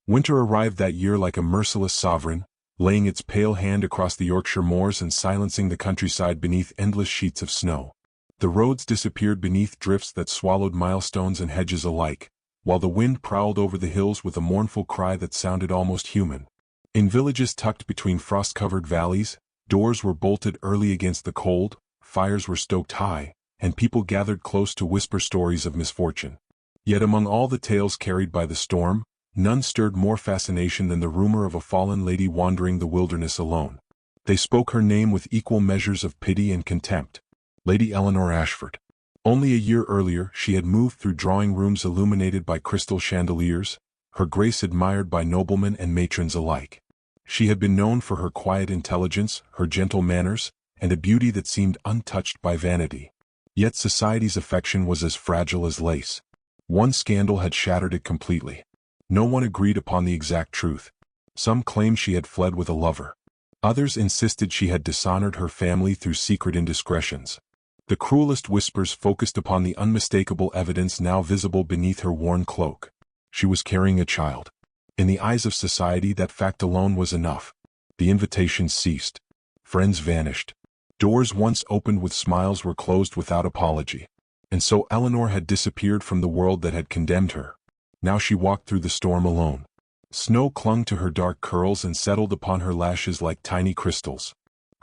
Winter arrived that year like a merciless sovereign, laying its pale hand across the Yorkshire moors and silencing the countryside beneath endless sheets of snow. The roads disappeared beneath drifts that swallowed milestones and hedges alike, while the wind prowled over the hills with a mournful cry that sounded almost human. In villages tucked between frost-covered valleys, doors were bolted early against the cold, fires were stoked high, and people gathered close to whisper stories of misfortune. Yet among all the tales carried by the storm, none stirred more fascination than the rumor of a fallen lady wandering the wilderness alone. They spoke her name with equal measures of pity and contempt. Lady Eleanor Ashford. Only a year earlier she had moved through drawing rooms illuminated by crystal chandeliers, her grace admired by noblemen and matrons alike. She had been known for her quiet intelligence, her gentle manners, and a beauty that seemed untouched by vanity. Yet society's affection was as fragile as lace. One scandal had shattered it completely. No one agreed upon the exact truth. Some claimed she had fled with a lover. Others insisted she had dishonored her family through secret indiscretions. The cruelest whispers focused upon the unmistakable evidence now visible beneath her worn cloak. She was carrying a child. In the eyes of society, that fact alone was enough. The invitations ceased. Friends vanished. Doors once opened with smiles were closed without apology. And so Eleanor had disappeared from the world that had condemned her. Now she walked through the storm alone. Snow clung to her dark curls and settled upon her lashes like tiny crystals.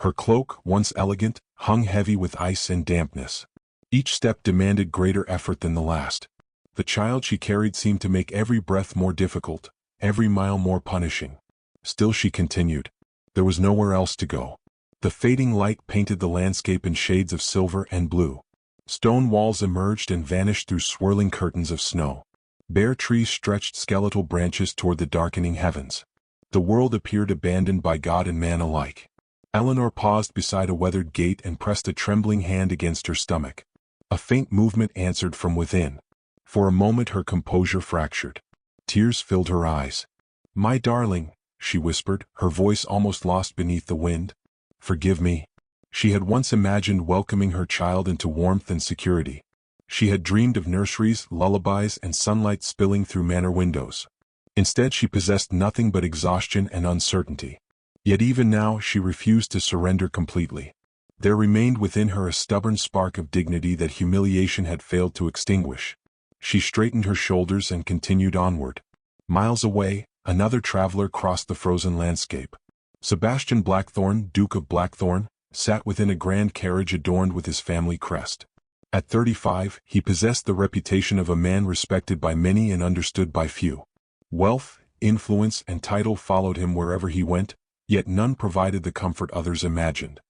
Her cloak, once elegant, hung heavy with ice and dampness. Each step demanded greater effort than the last. The child she carried seemed to make every breath more difficult, every mile more punishing. Still she continued. There was nowhere else to go. The fading light painted the landscape in shades of silver and blue. Stone walls emerged and vanished through swirling curtains of snow. Bare trees stretched skeletal branches toward the darkening heavens. The world appeared abandoned by God and man alike. Eleanor paused beside a weathered gate and pressed a trembling hand against her stomach. A faint movement answered from within. For a moment her composure fractured. Tears filled her eyes. "My darling," she whispered, her voice almost lost beneath the wind. "Forgive me." She had once imagined welcoming her child into warmth and security. She had dreamed of nurseries, lullabies, and sunlight spilling through manor windows. Instead she possessed nothing but exhaustion and uncertainty. Yet even now she refused to surrender completely. There remained within her a stubborn spark of dignity that humiliation had failed to extinguish. She straightened her shoulders and continued onward. Miles away, another traveler crossed the frozen landscape. Sebastian Blackthorne, Duke of Blackthorne, sat within a grand carriage adorned with his family crest. At 35, he possessed the reputation of a man respected by many and understood by few. Wealth, influence, and title followed him wherever he went, yet none provided the comfort others imagined.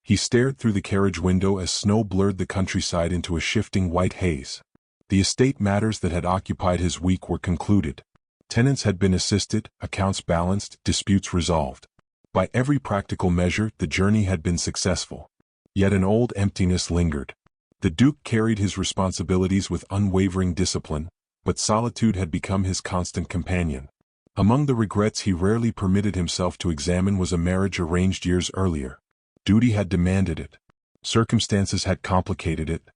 He stared through the carriage window as snow blurred the countryside into a shifting white haze. The estate matters that had occupied his week were concluded. Tenants had been assisted, accounts balanced, disputes resolved. By every practical measure, the journey had been successful. Yet an old emptiness lingered. The Duke carried his responsibilities with unwavering discipline, but solitude had become his constant companion. Among the regrets he rarely permitted himself to examine was a marriage arranged years earlier. Duty had demanded it. Circumstances had complicated it.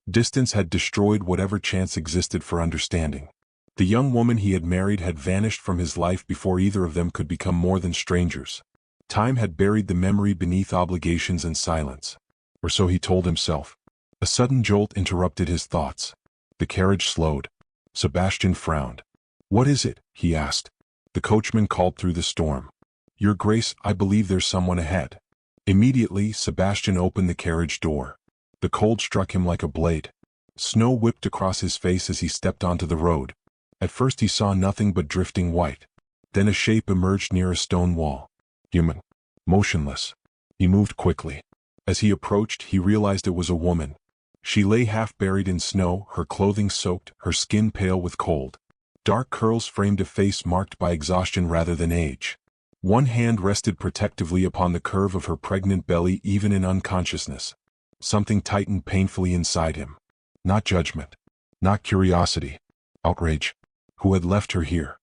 Distance had destroyed whatever chance existed for understanding. The young woman he had married had vanished from his life before either of them could become more than strangers. Time had buried the memory beneath obligations and silence. Or so he told himself. A sudden jolt interrupted his thoughts. The carriage slowed. Sebastian frowned. "What is it?" he asked. The coachman called through the storm. "Your Grace, I believe there's someone ahead." Immediately, Sebastian opened the carriage door. The cold struck him like a blade. Snow whipped across his face as he stepped onto the road. At first he saw nothing but drifting white. Then a shape emerged near a stone wall. Human. Motionless. He moved quickly. As he approached, he realized it was a woman. She lay half buried in snow, her clothing soaked, her skin pale with cold. Dark curls framed a face marked by exhaustion rather than age. One hand rested protectively upon the curve of her pregnant belly even in unconsciousness. Something tightened painfully inside him. Not judgment. Not curiosity. Outrage. Who had left her here?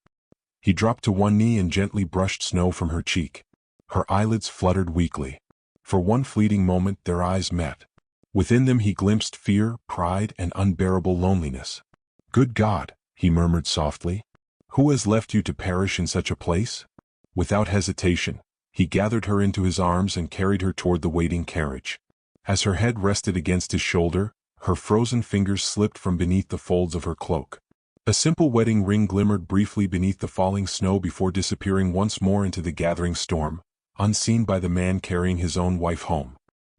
He dropped to one knee and gently brushed snow from her cheek. Her eyelids fluttered weakly. For one fleeting moment their eyes met. Within them he glimpsed fear, pride, and unbearable loneliness. "Good God," he murmured softly. Who has left you to perish in such a place? Without hesitation, he gathered her into his arms and carried her toward the waiting carriage. As her head rested against his shoulder, her frozen fingers slipped from beneath the folds of her cloak. A simple wedding ring glimmered briefly beneath the falling snow before disappearing once more into the gathering storm, unseen by the man carrying his own wife home.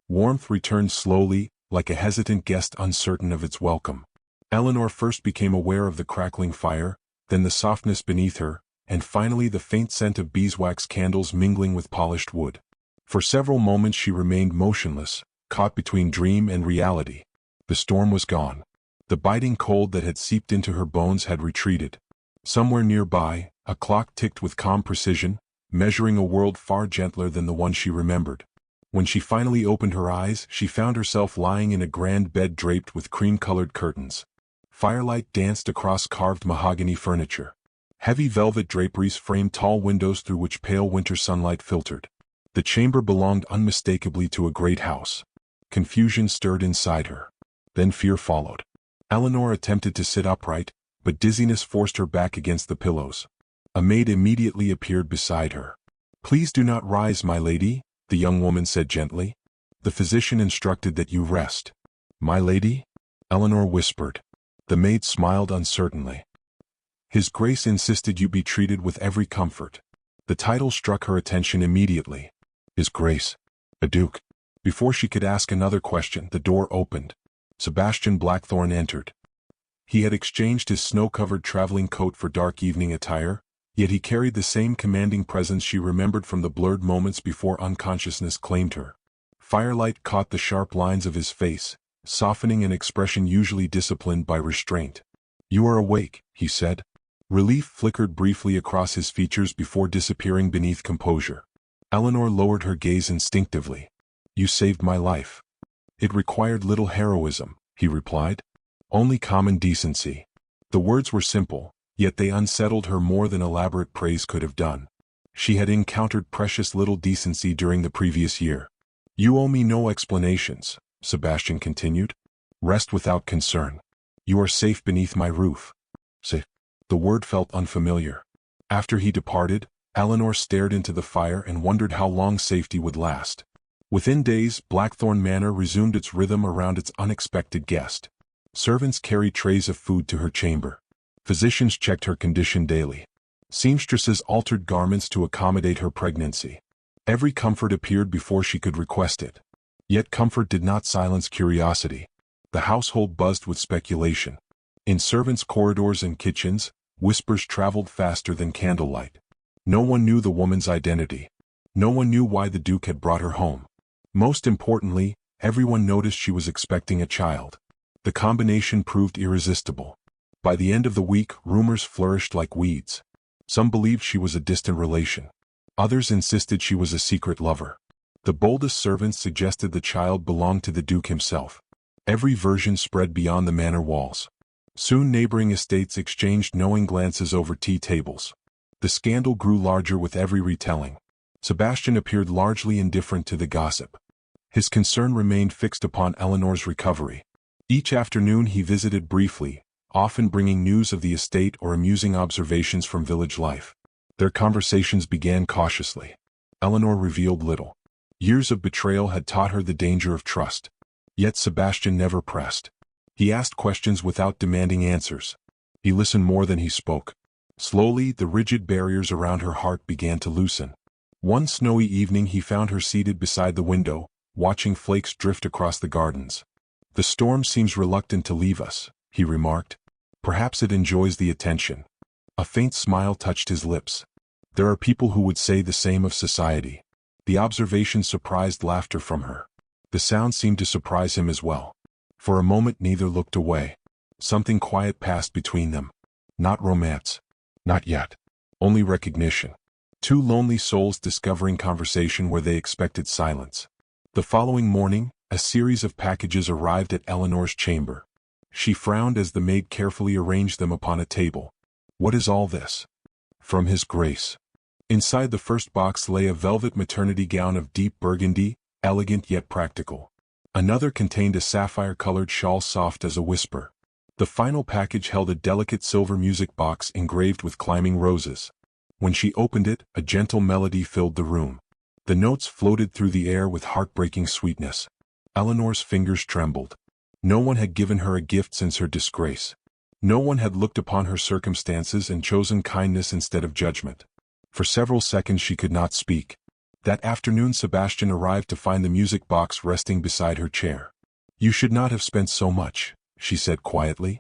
Warmth returned slowly, like a hesitant guest uncertain of its welcome. Eleanor first became aware of the crackling fire, then the softness beneath her, and finally the faint scent of beeswax candles mingling with polished wood. For several moments she remained motionless, caught between dream and reality. The storm was gone. The biting cold that had seeped into her bones had retreated. Somewhere nearby, a clock ticked with calm precision, measuring a world far gentler than the one she remembered. When she finally opened her eyes, she found herself lying in a grand bed draped with cream-colored curtains. Firelight danced across carved mahogany furniture. Heavy velvet draperies framed tall windows through which pale winter sunlight filtered. The chamber belonged unmistakably to a great house. Confusion stirred inside her. Then fear followed. Eleanor attempted to sit upright, but dizziness forced her back against the pillows. A maid immediately appeared beside her. "Please do not rise, my lady," the young woman said gently. "The physician instructed that you rest." "My lady?" Eleanor whispered. The maid smiled uncertainly. "His Grace insisted you be treated with every comfort." The title struck her attention immediately. His Grace? A duke? Before she could ask another question, the door opened. Sebastian Blackthorne entered. He had exchanged his snow-covered traveling coat for dark evening attire, yet he carried the same commanding presence she remembered from the blurred moments before unconsciousness claimed her. Firelight caught the sharp lines of his face, softening an expression usually disciplined by restraint. "You are awake," he said. Relief flickered briefly across his features before disappearing beneath composure. Eleanor lowered her gaze instinctively. "You saved my life." "It required little heroism," he replied. "Only common decency." The words were simple, yet they unsettled her more than elaborate praise could have done. She had encountered precious little decency during the previous year. "You owe me no explanations," Sebastian continued. "Rest without concern. You are safe beneath my roof." Safe. The word felt unfamiliar. After he departed, Eleanor stared into the fire and wondered how long safety would last. Within days, Blackthorne Manor resumed its rhythm around its unexpected guest. Servants carried trays of food to her chamber. Physicians checked her condition daily. Seamstresses altered garments to accommodate her pregnancy. Every comfort appeared before she could request it. Yet comfort did not silence curiosity. The household buzzed with speculation. In servants' corridors and kitchens, whispers traveled faster than candlelight. No one knew the woman's identity. No one knew why the Duke had brought her home. Most importantly, everyone noticed she was expecting a child. The combination proved irresistible. By the end of the week, rumors flourished like weeds. Some believed she was a distant relation. Others insisted she was a secret lover. The boldest servants suggested the child belonged to the Duke himself. Every version spread beyond the manor walls. Soon neighboring estates exchanged knowing glances over tea tables. The scandal grew larger with every retelling. Sebastian appeared largely indifferent to the gossip. His concern remained fixed upon Eleanor's recovery. Each afternoon he visited briefly, often bringing news of the estate or amusing observations from village life. Their conversations began cautiously. Eleanor revealed little. Years of betrayal had taught her the danger of trust. Yet Sebastian never pressed. He asked questions without demanding answers. He listened more than he spoke. Slowly, the rigid barriers around her heart began to loosen. One snowy evening he found her seated beside the window, watching flakes drift across the gardens. "The storm seems reluctant to leave us," he remarked. "Perhaps it enjoys the attention." A faint smile touched his lips. There are people who would say the same of society. The observation surprised laughter from her. The sound seemed to surprise him as well. For a moment neither looked away. Something quiet passed between them. Not romance. Not yet. Only recognition. Two lonely souls discovering conversation where they expected silence. The following morning, a series of packages arrived at Eleanor's chamber. She frowned as the maid carefully arranged them upon a table. "What is all this?" "From His Grace." Inside the first box lay a velvet maternity gown of deep burgundy, elegant yet practical. Another contained a sapphire-colored shawl soft as a whisper. The final package held a delicate silver music box engraved with climbing roses. When she opened it, a gentle melody filled the room. The notes floated through the air with heartbreaking sweetness. Eleanor's fingers trembled. No one had given her a gift since her disgrace. No one had looked upon her circumstances and chosen kindness instead of judgment. For several seconds she could not speak. That afternoon Sebastian arrived to find the music box resting beside her chair. "You should not have spent so much," she said quietly.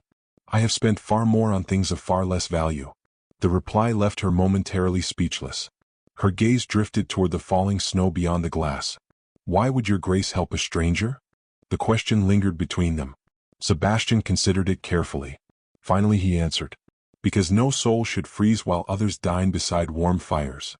"I have spent far more on things of far less value." The reply left her momentarily speechless. Her gaze drifted toward the falling snow beyond the glass. "Why would your grace help a stranger?" The question lingered between them. Sebastian considered it carefully. Finally he answered, "Because no soul should freeze while others dine beside warm fires."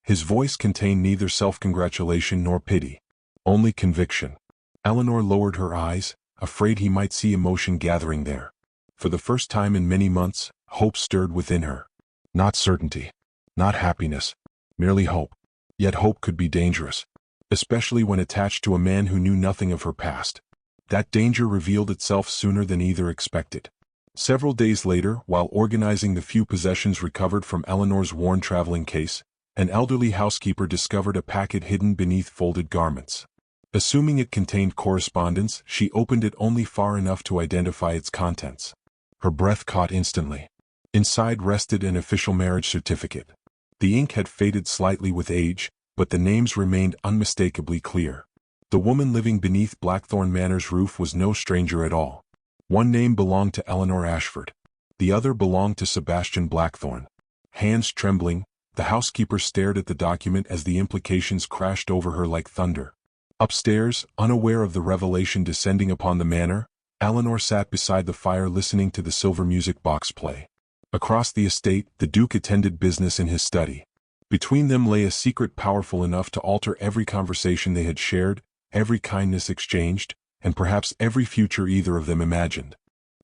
His voice contained neither self-congratulation nor pity, only conviction. Eleanor lowered her eyes, afraid he might see emotion gathering there. For the first time in many months, hope stirred within her. Not certainty, not happiness, merely hope. Yet hope could be dangerous, especially when attached to a man who knew nothing of her past. That danger revealed itself sooner than either expected. Several days later, while organizing the few possessions recovered from Eleanor's worn traveling case, an elderly housekeeper discovered a packet hidden beneath folded garments. Assuming it contained correspondence, she opened it only far enough to identify its contents. Her breath caught instantly. Inside rested an official marriage certificate. The ink had faded slightly with age, but the names remained unmistakably clear. The woman living beneath Blackthorne Manor's roof was no stranger at all. One name belonged to Eleanor Ashford. The other belonged to Sebastian Blackthorne. Hands trembling, the housekeeper stared at the document as the implications crashed over her like thunder. Upstairs, unaware of the revelation descending upon the manor, Eleanor sat beside the fire listening to the silver music box play. Across the estate, the Duke attended business in his study. Between them lay a secret powerful enough to alter every conversation they had shared, every kindness exchanged, and perhaps every future either of them imagined.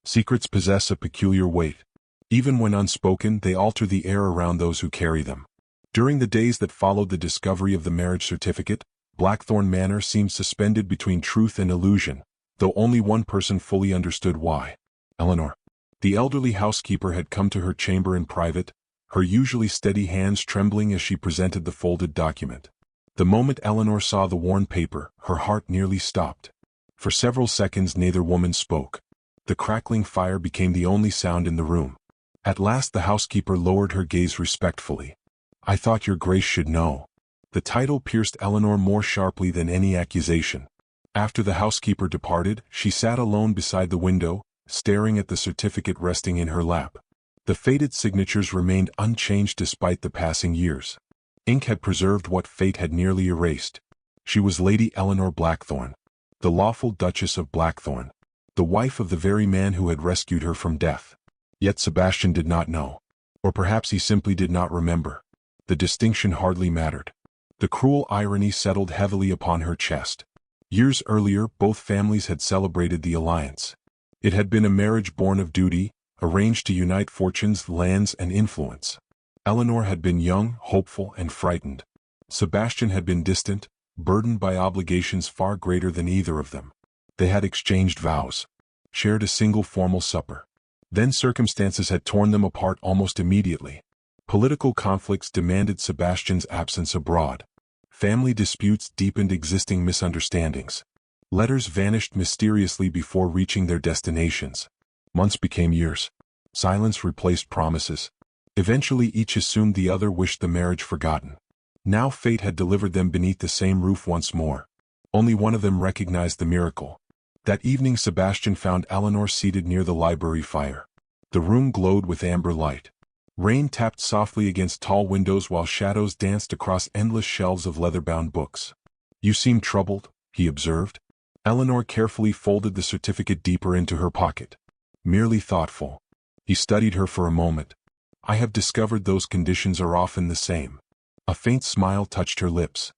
Secrets possess a peculiar weight. Even when unspoken, they alter the air around those who carry them. During the days that followed the discovery of the marriage certificate, Blackthorne Manor seemed suspended between truth and illusion, though only one person fully understood why. Eleanor. The elderly housekeeper had come to her chamber in private, her usually steady hands trembling as she presented the folded document. The moment Eleanor saw the worn paper, her heart nearly stopped. For several seconds neither woman spoke. The crackling fire became the only sound in the room. At last the housekeeper lowered her gaze respectfully. "I thought your grace should know." The title pierced Eleanor more sharply than any accusation. After the housekeeper departed, she sat alone beside the window, staring at the certificate resting in her lap. The faded signatures remained unchanged despite the passing years. Ink had preserved what fate had nearly erased. She was Lady Eleanor Blackthorne, the lawful Duchess of Blackthorne, the wife of the very man who had rescued her from death. Yet Sebastian did not know. Or perhaps he simply did not remember. The distinction hardly mattered. The cruel irony settled heavily upon her chest. Years earlier, both families had celebrated the alliance. It had been a marriage born of duty, arranged to unite fortunes, lands, and influence. Eleanor had been young, hopeful, and frightened. Sebastian had been distant, burdened by obligations far greater than either of them. They had exchanged vows, shared a single formal supper. Then circumstances had torn them apart almost immediately. Political conflicts demanded Sebastian's absence abroad. Family disputes deepened existing misunderstandings. Letters vanished mysteriously before reaching their destinations. Months became years. Silence replaced promises. Eventually each assumed the other wished the marriage forgotten. Now fate had delivered them beneath the same roof once more. Only one of them recognized the miracle. That evening Sebastian found Eleanor seated near the library fire. The room glowed with amber light. Rain tapped softly against tall windows while shadows danced across endless shelves of leather-bound books. "You seem troubled," he observed. Eleanor carefully folded the certificate deeper into her pocket. "Merely thoughtful." He studied her for a moment. "I have discovered those conditions are often the same." A faint smile touched her lips.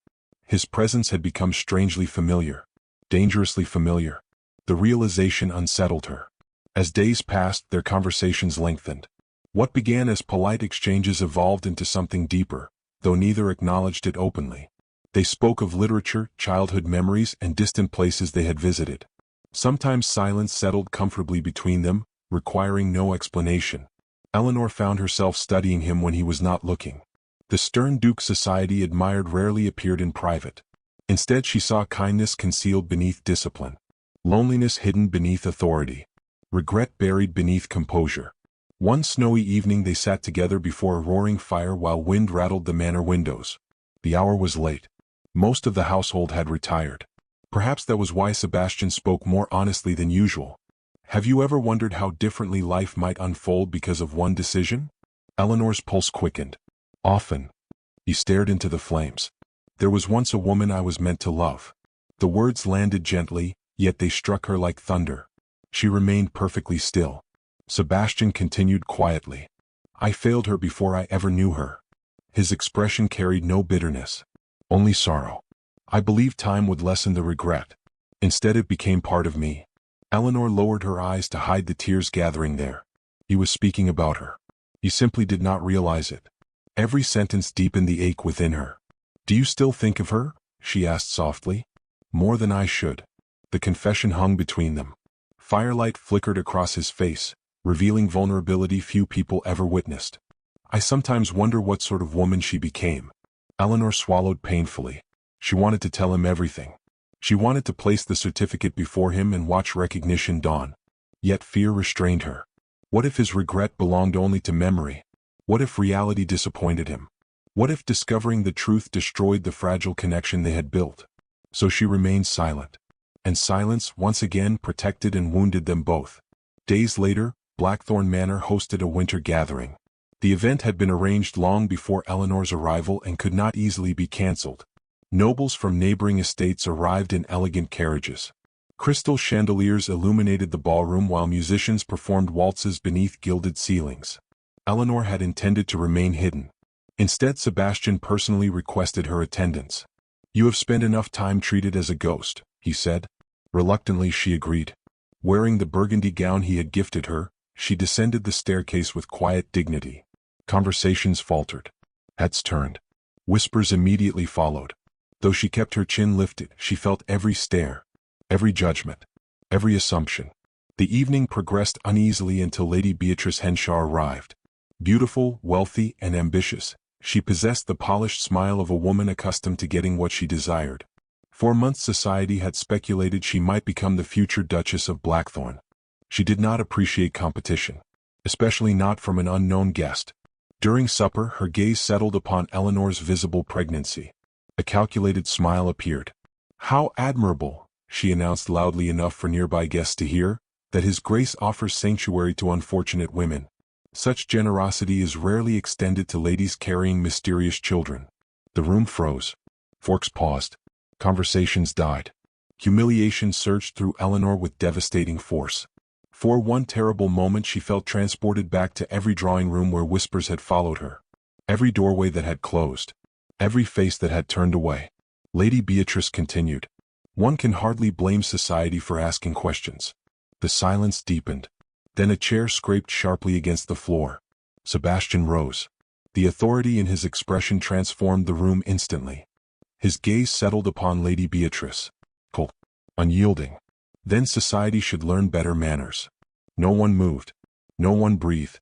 His presence had become strangely familiar. Dangerously familiar. The realization unsettled her. As days passed, their conversations lengthened. What began as polite exchanges evolved into something deeper, though neither acknowledged it openly. They spoke of literature, childhood memories, and distant places they had visited. Sometimes silence settled comfortably between them, requiring no explanation. Eleanor found herself studying him when he was not looking. The stern Duke society admired rarely appeared in private. Instead she saw kindness concealed beneath discipline, loneliness hidden beneath authority, regret buried beneath composure. One snowy evening they sat together before a roaring fire while wind rattled the manor windows. The hour was late. Most of the household had retired. Perhaps that was why Sebastian spoke more honestly than usual. Have you ever wondered how differently life might unfold because of one decision? Eleanor's pulse quickened. Often. He stared into the flames. There was once a woman I was meant to love. The words landed gently, yet they struck her like thunder. She remained perfectly still. Sebastian continued quietly. I failed her before I ever knew her. His expression carried no bitterness, only sorrow. I believed time would lessen the regret. Instead it became part of me. Eleanor lowered her eyes to hide the tears gathering there. He was speaking about her. He simply did not realize it. Every sentence deepened the ache within her. Do you still think of her? She asked softly. More than I should. The confession hung between them. Firelight flickered across his face, revealing vulnerability few people ever witnessed. I sometimes wonder what sort of woman she became. Eleanor swallowed painfully. She wanted to tell him everything. She wanted to place the certificate before him and watch recognition dawn. Yet fear restrained her. What if his regret belonged only to memory? What if reality disappointed him? What if discovering the truth destroyed the fragile connection they had built? So she remained silent. And silence once again protected and wounded them both. Days later, Blackthorne Manor hosted a winter gathering. The event had been arranged long before Eleanor's arrival and could not easily be cancelled. Nobles from neighboring estates arrived in elegant carriages. Crystal chandeliers illuminated the ballroom while musicians performed waltzes beneath gilded ceilings. Eleanor had intended to remain hidden. Instead, Sebastian personally requested her attendance. You have spent enough time treated as a ghost, he said. Reluctantly she agreed. Wearing the burgundy gown he had gifted her, she descended the staircase with quiet dignity. Conversations faltered. Heads turned. Whispers immediately followed. Though she kept her chin lifted, she felt every stare, every judgment, every assumption. The evening progressed uneasily until Lady Beatrice Henshaw arrived. Beautiful, wealthy, and ambitious, she possessed the polished smile of a woman accustomed to getting what she desired. For months society had speculated she might become the future Duchess of Blackthorne. She did not appreciate competition, especially not from an unknown guest. During supper, her gaze settled upon Eleanor's visible pregnancy. A calculated smile appeared. How admirable, she announced loudly enough for nearby guests to hear, that His Grace offers sanctuary to unfortunate women. Such generosity is rarely extended to ladies carrying mysterious children. The room froze. Forks paused. Conversations died. Humiliation surged through Eleanor with devastating force. For one terrible moment she felt transported back to every drawing room where whispers had followed her. Every doorway that had closed. Every face that had turned away. Lady Beatrice continued. One can hardly blame society for asking questions. The silence deepened. Then a chair scraped sharply against the floor. Sebastian rose. The authority in his expression transformed the room instantly. His gaze settled upon Lady Beatrice. Cold. Unyielding. Then society should learn better manners. No one moved. No one breathed.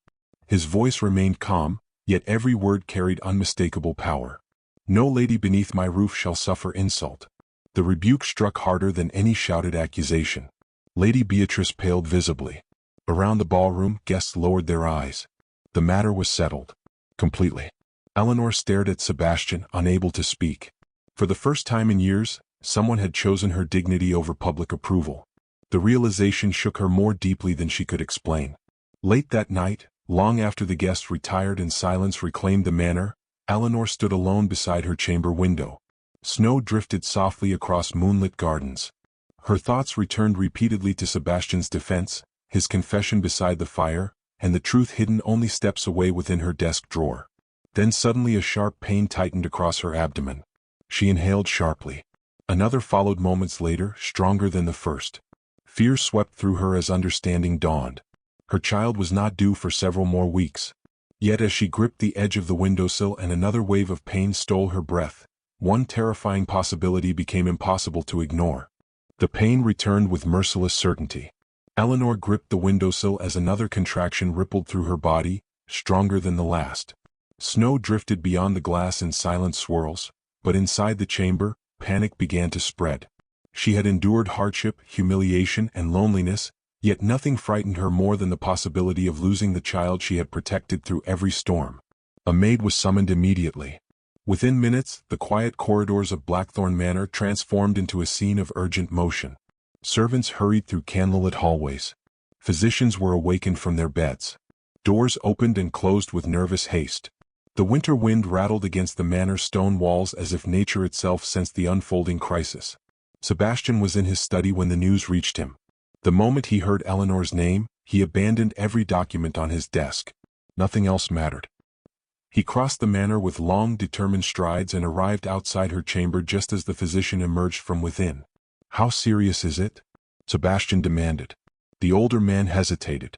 His voice remained calm, yet every word carried unmistakable power. No lady beneath my roof shall suffer insult. The rebuke struck harder than any shouted accusation. Lady Beatrice paled visibly. Around the ballroom, guests lowered their eyes. The matter was settled. Completely. Eleanor stared at Sebastian, unable to speak. For the first time in years, someone had chosen her dignity over public approval. The realization shook her more deeply than she could explain. Late that night, long after the guests retired and silence reclaimed the manor, Eleanor stood alone beside her chamber window. Snow drifted softly across moonlit gardens. Her thoughts returned repeatedly to Sebastian's defense, his confession beside the fire, and the truth hidden only steps away within her desk drawer. Then suddenly a sharp pain tightened across her abdomen. She inhaled sharply. Another followed moments later, stronger than the first. Fear swept through her as understanding dawned. Her child was not due for several more weeks. Yet as she gripped the edge of the windowsill and another wave of pain stole her breath, one terrifying possibility became impossible to ignore. The pain returned with merciless certainty. Eleanor gripped the windowsill as another contraction rippled through her body, stronger than the last. Snow drifted beyond the glass in silent swirls, but inside the chamber, panic began to spread. She had endured hardship, humiliation, and loneliness, yet nothing frightened her more than the possibility of losing the child she had protected through every storm. A maid was summoned immediately. Within minutes, the quiet corridors of Blackthorne Manor transformed into a scene of urgent motion. Servants hurried through candlelit hallways. Physicians were awakened from their beds. Doors opened and closed with nervous haste. The winter wind rattled against the manor's stone walls as if nature itself sensed the unfolding crisis. Sebastian was in his study when the news reached him. The moment he heard Eleanor's name, he abandoned every document on his desk. Nothing else mattered. He crossed the manor with long, determined strides and arrived outside her chamber just as the physician emerged from within. "How serious is it?" Sebastian demanded. The older man hesitated.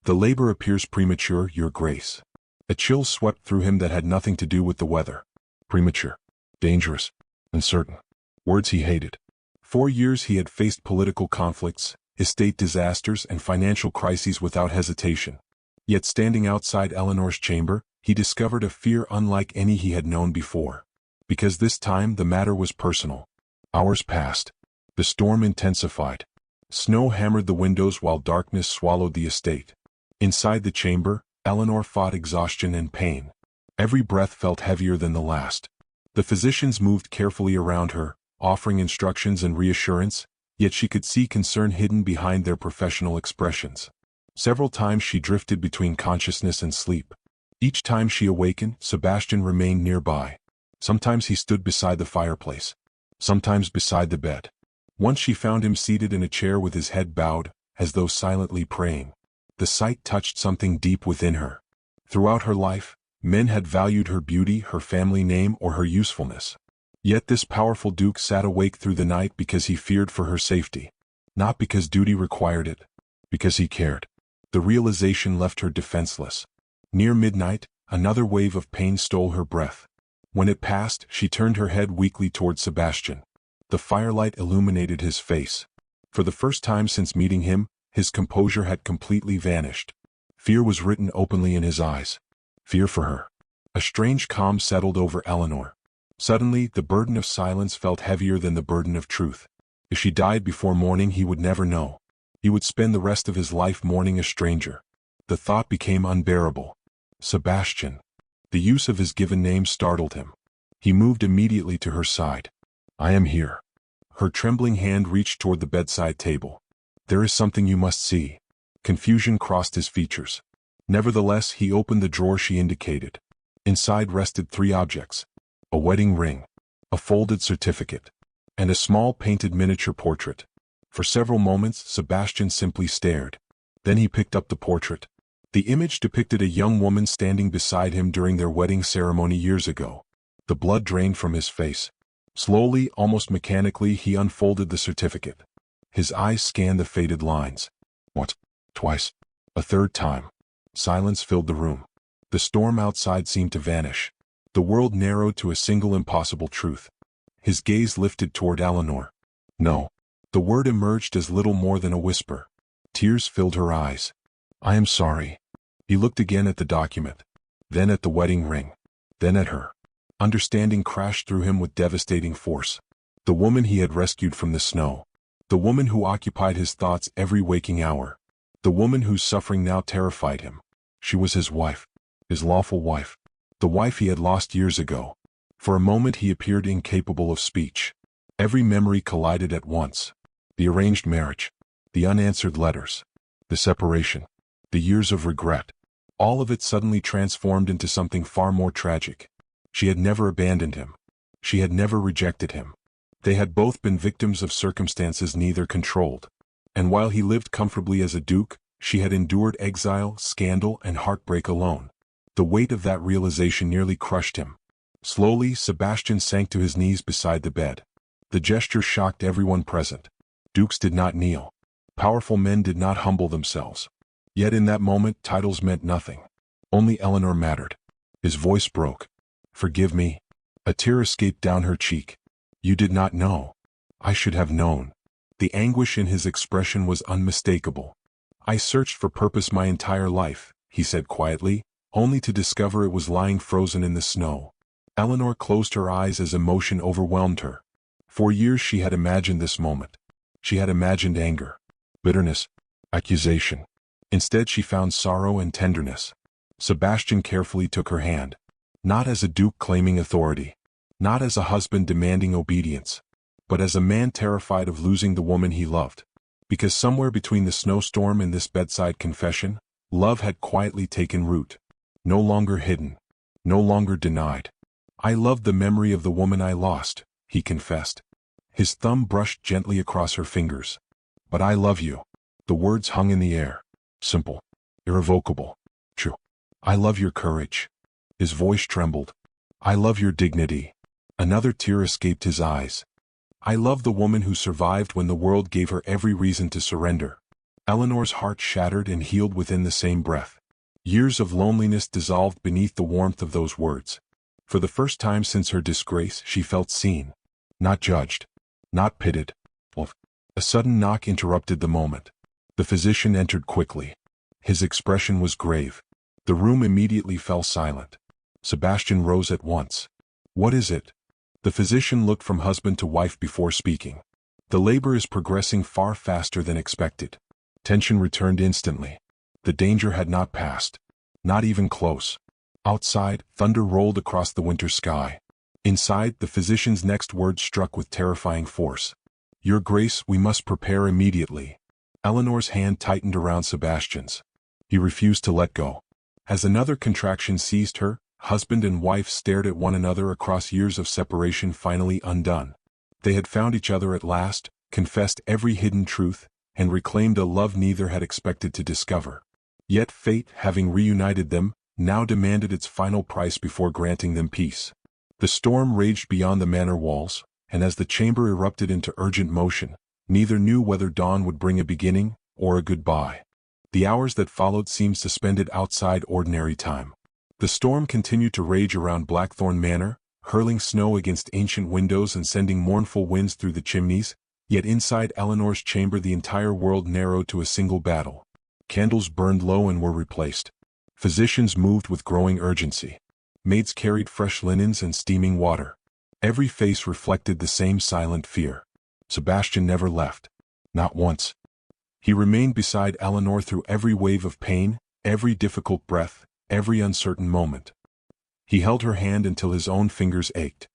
"The labor appears premature, Your Grace." A chill swept through him that had nothing to do with the weather. Premature, dangerous, uncertain. Words he hated. 4 years he had faced political conflicts, estate disasters, and financial crises without hesitation. Yet standing outside Eleanor's chamber, he discovered a fear unlike any he had known before. Because this time the matter was personal. Hours passed. The storm intensified. Snow hammered the windows while darkness swallowed the estate. Inside the chamber, Eleanor fought exhaustion and pain. Every breath felt heavier than the last. The physicians moved carefully around her, offering instructions and reassurance, yet she could see concern hidden behind their professional expressions. Several times she drifted between consciousness and sleep. Each time she awakened, Sebastian remained nearby. Sometimes he stood beside the fireplace. Sometimes beside the bed. Once she found him seated in a chair with his head bowed, as though silently praying. The sight touched something deep within her. Throughout her life, men had valued her beauty, her family name, or her usefulness. Yet this powerful duke sat awake through the night because he feared for her safety. Not because duty required it. Because he cared. The realization left her defenseless. Near midnight, another wave of pain stole her breath. When it passed, she turned her head weakly toward Sebastian. The firelight illuminated his face. For the first time since meeting him, his composure had completely vanished. Fear was written openly in his eyes. Fear for her. A strange calm settled over Eleanor. Suddenly, the burden of silence felt heavier than the burden of truth. If she died before morning, he would never know. He would spend the rest of his life mourning a stranger. The thought became unbearable. Sebastian. The use of his given name startled him. He moved immediately to her side. "I am here." Her trembling hand reached toward the bedside table. "There is something you must see." Confusion crossed his features. Nevertheless, he opened the drawer she indicated. Inside rested 3 objects. A wedding ring, a folded certificate, and a small painted miniature portrait. For several moments, Sebastian simply stared. Then he picked up the portrait. The image depicted a young woman standing beside him during their wedding ceremony years ago. The blood drained from his face. Slowly, almost mechanically, he unfolded the certificate. His eyes scanned the faded lines. Once, twice, a third time. Silence filled the room. The storm outside seemed to vanish. The world narrowed to a single impossible truth. His gaze lifted toward Eleanor. "No." The word emerged as little more than a whisper. Tears filled her eyes. "I am sorry." He looked again at the document, then at the wedding ring, then at her. Understanding crashed through him with devastating force. The woman he had rescued from the snow. The woman who occupied his thoughts every waking hour. The woman whose suffering now terrified him. She was his wife. His lawful wife. The wife he had lost years ago. For a moment he appeared incapable of speech. Every memory collided at once. The arranged marriage. The unanswered letters. The separation. The years of regret. All of it suddenly transformed into something far more tragic. She had never abandoned him. She had never rejected him. They had both been victims of circumstances neither controlled. And while he lived comfortably as a duke, she had endured exile, scandal, and heartbreak alone. The weight of that realization nearly crushed him. Slowly, Sebastian sank to his knees beside the bed. The gesture shocked everyone present. Dukes did not kneel. Powerful men did not humble themselves. Yet in that moment, titles meant nothing. Only Eleanor mattered. His voice broke. "Forgive me." A tear escaped down her cheek. "You did not know." "I should have known." The anguish in his expression was unmistakable. I searched for purpose my entire life, he said quietly, only to discover it was lying frozen in the snow. Eleanor closed her eyes as emotion overwhelmed her. For years she had imagined this moment. She had imagined anger, bitterness, accusation. Instead she found sorrow and tenderness. Sebastian carefully took her hand. Not as a duke claiming authority. Not as a husband demanding obedience. But as a man terrified of losing the woman he loved. Because somewhere between the snowstorm and this bedside confession, love had quietly taken root. No longer hidden. No longer denied. I loved the memory of the woman I lost, he confessed. His thumb brushed gently across her fingers. But I love you. The words hung in the air. Simple. Irrevocable. True. I love your courage. His voice trembled. I love your dignity. Another tear escaped his eyes. I love the woman who survived when the world gave her every reason to surrender. Eleanor's heart shattered and healed within the same breath. Years of loneliness dissolved beneath the warmth of those words. For the first time since her disgrace, she felt seen. Not judged. Not pitied. A sudden knock interrupted the moment. The physician entered quickly. His expression was grave. The room immediately fell silent. Sebastian rose at once. What is it? The physician looked from husband to wife before speaking. The labor is progressing far faster than expected. Tension returned instantly. The danger had not passed. Not even close. Outside, thunder rolled across the winter sky. Inside, the physician's next words struck with terrifying force. Your Grace, we must prepare immediately. Eleanor's hand tightened around Sebastian's. He refused to let go. As another contraction seized her, husband and wife stared at one another across years of separation finally undone. They had found each other at last, confessed every hidden truth, and reclaimed a love neither had expected to discover. Yet fate, having reunited them, now demanded its final price before granting them peace. The storm raged beyond the manor walls, and as the chamber erupted into urgent motion, neither knew whether dawn would bring a beginning or a goodbye. The hours that followed seemed suspended outside ordinary time. The storm continued to rage around Blackthorne Manor, hurling snow against ancient windows and sending mournful winds through the chimneys, yet inside Eleanor's chamber the entire world narrowed to a single battle. Candles burned low and were replaced. Physicians moved with growing urgency. Maids carried fresh linens and steaming water. Every face reflected the same silent fear. Sebastian never left. Not once. He remained beside Eleanor through every wave of pain, every difficult breath, every uncertain moment. He held her hand until his own fingers ached.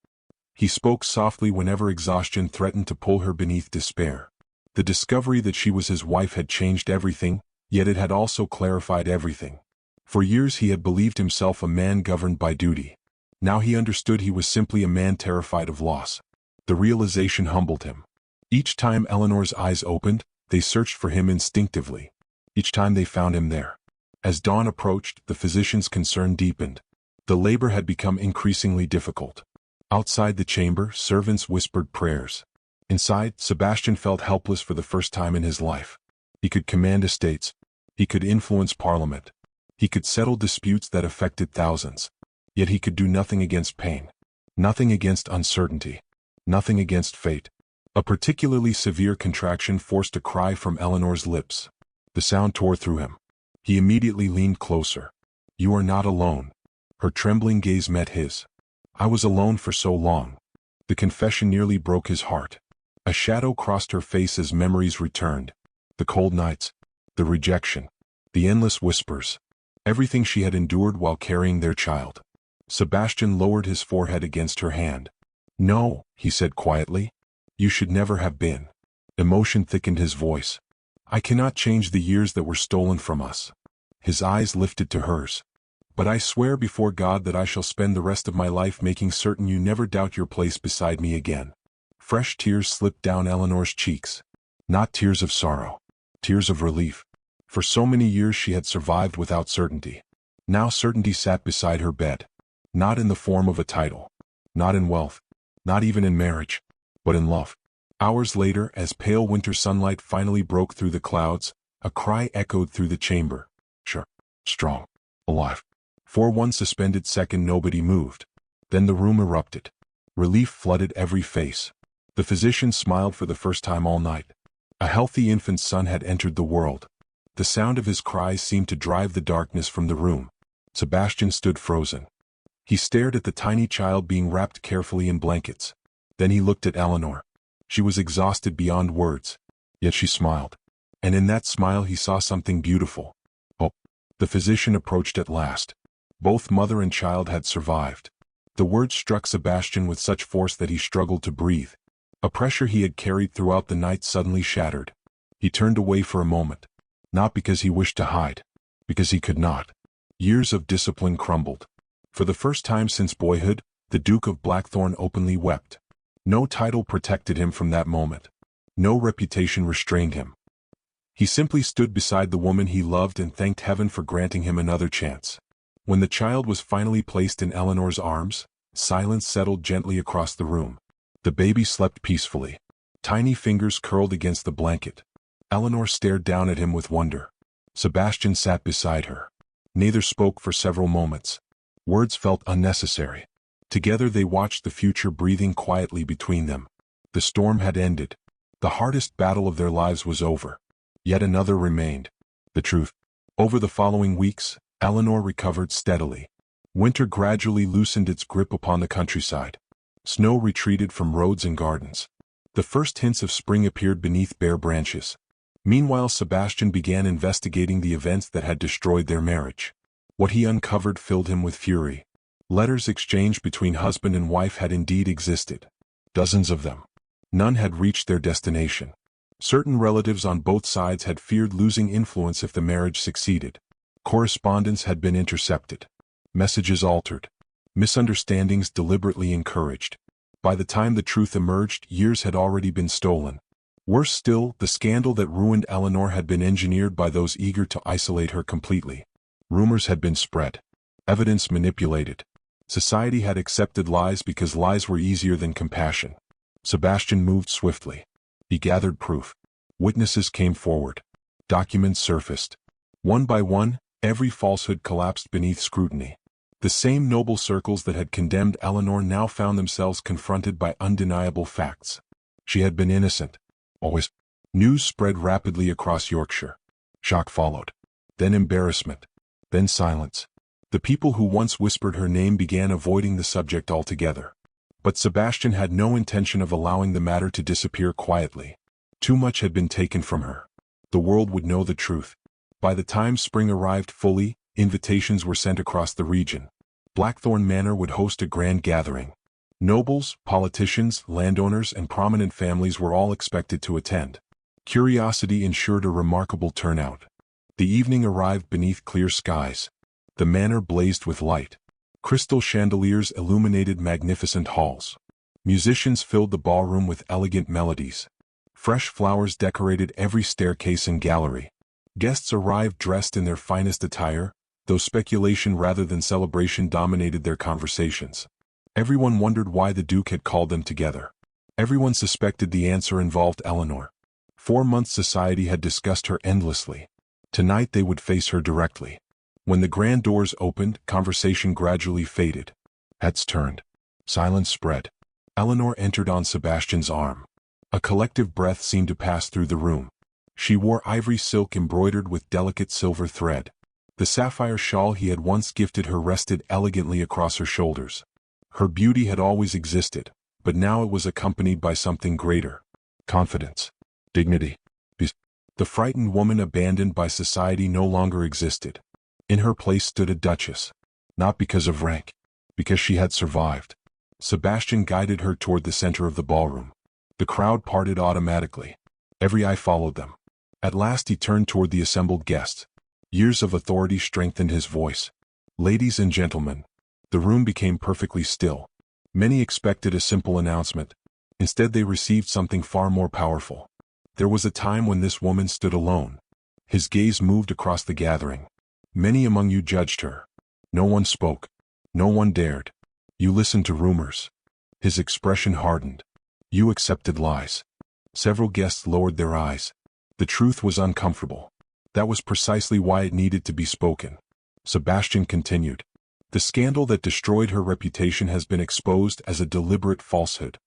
He spoke softly whenever exhaustion threatened to pull her beneath despair. The discovery that she was his wife had changed everything, yet it had also clarified everything. For years he had believed himself a man governed by duty. Now he understood he was simply a man terrified of loss. The realization humbled him. Each time Eleanor's eyes opened, they searched for him instinctively. Each time they found him there. As dawn approached, the physician's concern deepened. The labor had become increasingly difficult. Outside the chamber, servants whispered prayers. Inside, Sebastian felt helpless for the first time in his life. He could command estates. He could influence parliament. He could settle disputes that affected thousands. Yet he could do nothing against pain. Nothing against uncertainty. Nothing against fate. A particularly severe contraction forced a cry from Eleanor's lips. The sound tore through him. He immediately leaned closer. You are not alone. Her trembling gaze met his. I was alone for so long. The confession nearly broke his heart. A shadow crossed her face as memories returned. The cold nights. The rejection. The endless whispers. Everything she had endured while carrying their child. Sebastian lowered his forehead against her hand. No, he said quietly. You should never have been. Emotion thickened his voice. I cannot change the years that were stolen from us. His eyes lifted to hers. But I swear before God that I shall spend the rest of my life making certain you never doubt your place beside me again. Fresh tears slipped down Eleanor's cheeks. Not tears of sorrow. Tears of relief. For so many years she had survived without certainty. Now certainty sat beside her bed. Not in the form of a title. Not in wealth. Not even in marriage. But in love. Hours later, as pale winter sunlight finally broke through the clouds, a cry echoed through the chamber. Sure. Strong. Alive. For one suspended second nobody moved. Then the room erupted. Relief flooded every face. The physician smiled for the first time all night. A healthy infant son had entered the world. The sound of his cries seemed to drive the darkness from the room. Sebastian stood frozen. He stared at the tiny child being wrapped carefully in blankets. Then he looked at Eleanor. She was exhausted beyond words, yet she smiled. And in that smile he saw something beautiful. Hope. The physician approached at last. Both mother and child had survived. The words struck Sebastian with such force that he struggled to breathe. A pressure he had carried throughout the night suddenly shattered. He turned away for a moment. Not because he wished to hide. Because he could not. Years of discipline crumbled. For the first time since boyhood, the Duke of Blackthorne openly wept. No title protected him from that moment. No reputation restrained him. He simply stood beside the woman he loved and thanked heaven for granting him another chance. When the child was finally placed in Eleanor's arms, silence settled gently across the room. The baby slept peacefully. Tiny fingers curled against the blanket. Eleanor stared down at him with wonder. Sebastian sat beside her. Neither spoke for several moments. Words felt unnecessary. Together they watched the future breathing quietly between them. The storm had ended. The hardest battle of their lives was over. Yet another remained. The truth. Over the following weeks, Eleanor recovered steadily. Winter gradually loosened its grip upon the countryside. Snow retreated from roads and gardens. The first hints of spring appeared beneath bare branches. Meanwhile, Sebastian began investigating the events that had destroyed their marriage. What he uncovered filled him with fury. Letters exchanged between husband and wife had indeed existed. Dozens of them. None had reached their destination. Certain relatives on both sides had feared losing influence if the marriage succeeded. Correspondence had been intercepted. Messages altered. Misunderstandings deliberately encouraged. By the time the truth emerged, years had already been stolen. Worse still, the scandal that ruined Eleanor had been engineered by those eager to isolate her completely. Rumors had been spread. Evidence manipulated. Society had accepted lies because lies were easier than compassion. Sebastian moved swiftly. He gathered proof. Witnesses came forward. Documents surfaced. One by one, every falsehood collapsed beneath scrutiny. The same noble circles that had condemned Eleanor now found themselves confronted by undeniable facts. She had been innocent. Always. News spread rapidly across Yorkshire. Shock followed. Then embarrassment. Then silence. The people who once whispered her name began avoiding the subject altogether. But Sebastian had no intention of allowing the matter to disappear quietly. Too much had been taken from her. The world would know the truth. By the time spring arrived fully, invitations were sent across the region. Blackthorne Manor would host a grand gathering. Nobles, politicians, landowners, and prominent families were all expected to attend. Curiosity ensured a remarkable turnout. The evening arrived beneath clear skies. The manor blazed with light. Crystal chandeliers illuminated magnificent halls. Musicians filled the ballroom with elegant melodies. Fresh flowers decorated every staircase and gallery. Guests arrived dressed in their finest attire, though speculation rather than celebration dominated their conversations. Everyone wondered why the Duke had called them together. Everyone suspected the answer involved Eleanor. 4 months society had discussed her endlessly. Tonight they would face her directly. When the grand doors opened, conversation gradually faded. Heads turned. Silence spread. Eleanor entered on Sebastian's arm. A collective breath seemed to pass through the room. She wore ivory silk embroidered with delicate silver thread. The sapphire shawl he had once gifted her rested elegantly across her shoulders. Her beauty had always existed, but now it was accompanied by something greater. Confidence. Dignity. The frightened woman abandoned by society no longer existed. In her place stood a duchess. Not because of rank. Because she had survived. Sebastian guided her toward the center of the ballroom. The crowd parted automatically. Every eye followed them. At last he turned toward the assembled guests. Years of authority strengthened his voice. Ladies and gentlemen. The room became perfectly still. Many expected a simple announcement. Instead they received something far more powerful. There was a time when this woman stood alone. His gaze moved across the gathering. Many among you judged her. No one spoke. No one dared. You listened to rumors. His expression hardened. You accepted lies. Several guests lowered their eyes. The truth was uncomfortable. That was precisely why it needed to be spoken. Sebastian continued. The scandal that destroyed her reputation has been exposed as a deliberate falsehood.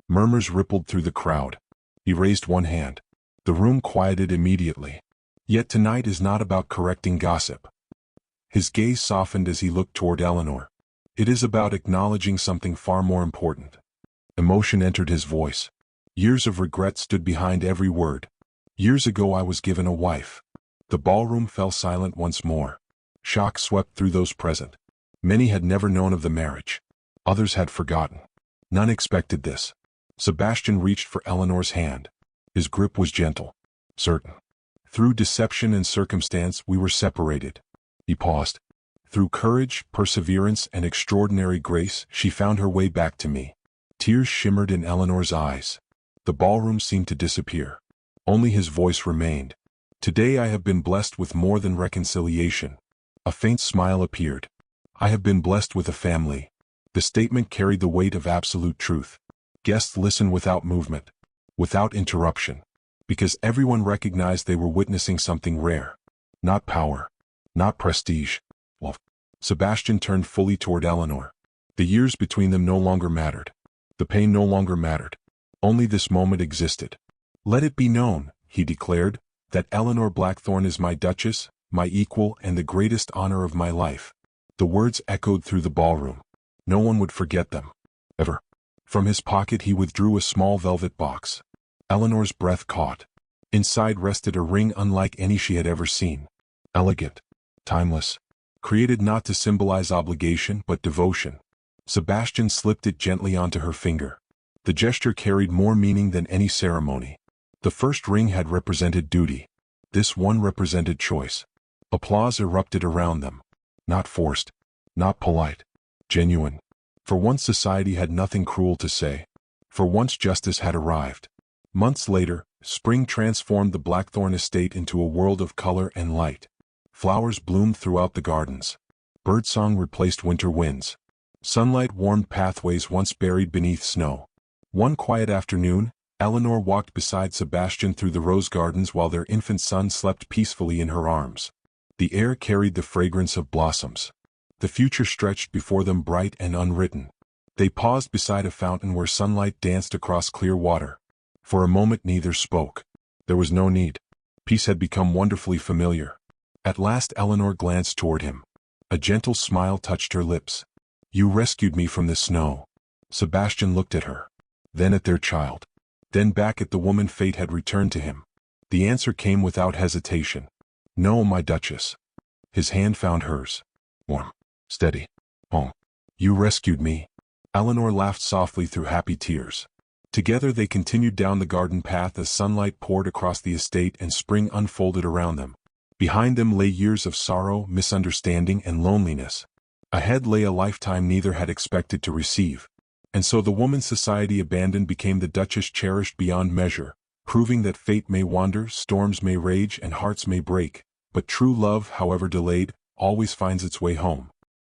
Murmurs rippled through the crowd. He raised one hand. The room quieted immediately. Yet tonight is not about correcting gossip. His gaze softened as he looked toward Eleanor. It is about acknowledging something far more important. Emotion entered his voice. Years of regret stood behind every word. Years ago I was given a wife. The ballroom fell silent once more. Shock swept through those present. Many had never known of the marriage. Others had forgotten. None expected this. Sebastian reached for Eleanor's hand. His grip was gentle, certain. Through deception and circumstance we were separated. He paused. Through courage, perseverance, and extraordinary grace, she found her way back to me. Tears shimmered in Eleanor's eyes. The ballroom seemed to disappear. Only his voice remained. Today I have been blessed with more than reconciliation. A faint smile appeared. I have been blessed with a family. The statement carried the weight of absolute truth. Guests listened without movement, without interruption, because everyone recognized they were witnessing something rare. Not power, not prestige. Sebastian turned fully toward Eleanor. The years between them no longer mattered. The pain no longer mattered. Only this moment existed. Let it be known, he declared, that Eleanor Blackthorne is my Duchess, my equal, and the greatest honor of my life. The words echoed through the ballroom. No one would forget them. Ever. From his pocket he withdrew a small velvet box. Eleanor's breath caught. Inside rested a ring unlike any she had ever seen. Elegant. Timeless. Created not to symbolize obligation but devotion. Sebastian slipped it gently onto her finger. The gesture carried more meaning than any ceremony. The first ring had represented duty. This one represented choice. Applause erupted around them. Not forced. Not polite. Genuine. For once society had nothing cruel to say. For once justice had arrived. Months later, spring transformed the Blackthorne estate into a world of color and light. Flowers bloomed throughout the gardens. Birdsong replaced winter winds. Sunlight warmed pathways once buried beneath snow. One quiet afternoon, Eleanor walked beside Sebastian through the rose gardens while their infant son slept peacefully in her arms. The air carried the fragrance of blossoms. The future stretched before them bright and unwritten. They paused beside a fountain where sunlight danced across clear water. For a moment neither spoke. There was no need. Peace had become wonderfully familiar. At last Eleanor glanced toward him. A gentle smile touched her lips. You rescued me from the snow. Sebastian looked at her. Then at their child. Then back at the woman fate had returned to him. The answer came without hesitation. No, my Duchess. His hand found hers. Warm. Steady. Oh. You rescued me. Eleanor laughed softly through happy tears. Together they continued down the garden path as sunlight poured across the estate and spring unfolded around them. Behind them lay years of sorrow, misunderstanding, and loneliness. Ahead lay a lifetime neither had expected to receive. And so the woman society abandoned became the Duchess cherished beyond measure, proving that fate may wander, storms may rage, and hearts may break, but true love, however delayed, always finds its way home.